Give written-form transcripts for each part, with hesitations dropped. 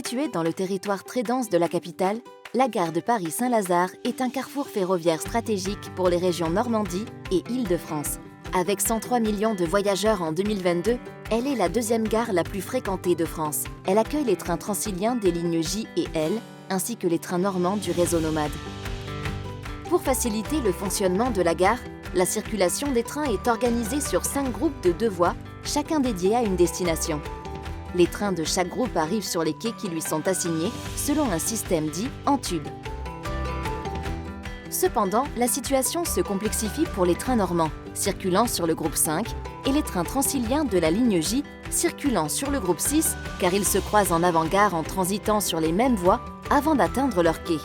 Située dans le territoire très dense de la capitale, la gare de Paris-Saint-Lazare est un carrefour ferroviaire stratégique pour les régions Normandie et Île-de-France. Avec 103 millions de voyageurs en 2022, elle est la deuxième gare la plus fréquentée de France. Elle accueille les trains franciliens des lignes J et L, ainsi que les trains normands du réseau Nomade. Pour faciliter le fonctionnement de la gare, la circulation des trains est organisée sur 5 groupes de 2 voies, chacun dédié à une destination. Les trains de chaque groupe arrivent sur les quais qui lui sont assignés selon un système dit en tube. Cependant, la situation se complexifie pour les trains normands, circulant sur le groupe 5, et les trains transiliens de la ligne J, circulant sur le groupe 6, car ils se croisent en avant-gare en transitant sur les mêmes voies avant d'atteindre leur quai.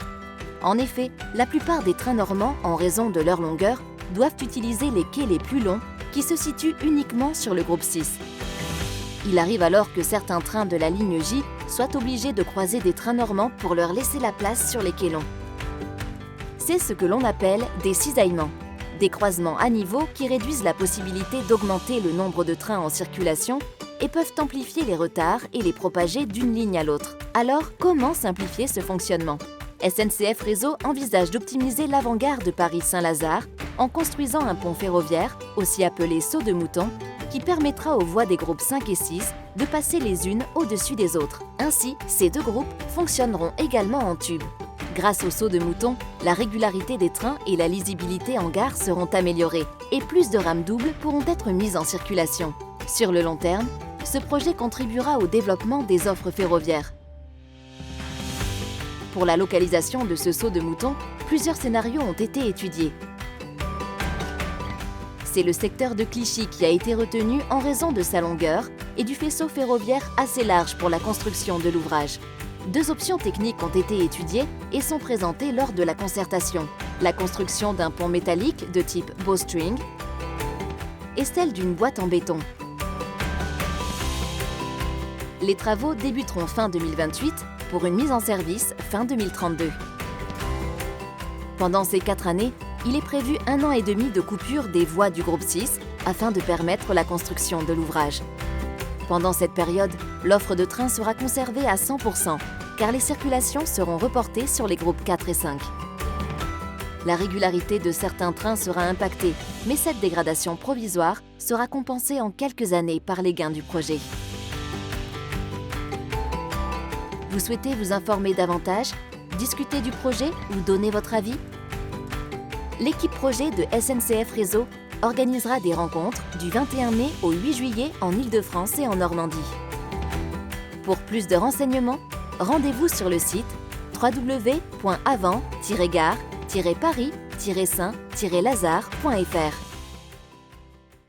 En effet, la plupart des trains normands, en raison de leur longueur, doivent utiliser les quais les plus longs, qui se situent uniquement sur le groupe 6. Il arrive alors que certains trains de la ligne J soient obligés de croiser des trains normands pour leur laisser la place sur les quais longs. C'est ce que l'on appelle des cisaillements, des croisements à niveau qui réduisent la possibilité d'augmenter le nombre de trains en circulation et peuvent amplifier les retards et les propager d'une ligne à l'autre. Alors, comment simplifier ce fonctionnement ? SNCF Réseau envisage d'optimiser l'avant-gare de Paris-Saint-Lazare en construisant un pont ferroviaire, aussi appelé saut de mouton, qui permettra aux voies des groupes 5 et 6 de passer les unes au-dessus des autres. Ainsi, ces 2 groupes fonctionneront également en tube. Grâce au saut de mouton, la régularité des trains et la lisibilité en gare seront améliorées et plus de rames doubles pourront être mises en circulation. Sur le long terme, ce projet contribuera au développement des offres ferroviaires. Pour la localisation de ce saut de mouton, plusieurs scénarios ont été étudiés. C'est le secteur de Clichy qui a été retenu en raison de sa longueur et du faisceau ferroviaire assez large pour la construction de l'ouvrage. 2 options techniques ont été étudiées et sont présentées lors de la concertation. La construction d'un pont métallique de type bowstring et celle d'une boîte en béton. Les travaux débuteront fin 2028 pour une mise en service fin 2032. Pendant ces 4 années, il est prévu 1 an et demi de coupure des voies du groupe 6 afin de permettre la construction de l'ouvrage. Pendant cette période, l'offre de train sera conservée à 100%, car les circulations seront reportées sur les groupes 4 et 5. La régularité de certains trains sera impactée, mais cette dégradation provisoire sera compensée en quelques années par les gains du projet. Vous souhaitez vous informer davantage, discuter du projet ou donner votre avis ? L'équipe projet de SNCF Réseau organisera des rencontres du 21 mai au 8 juillet en Île-de-France et en Normandie. Pour plus de renseignements, rendez-vous sur le site www.avant-gare-paris-saint-lazare.fr.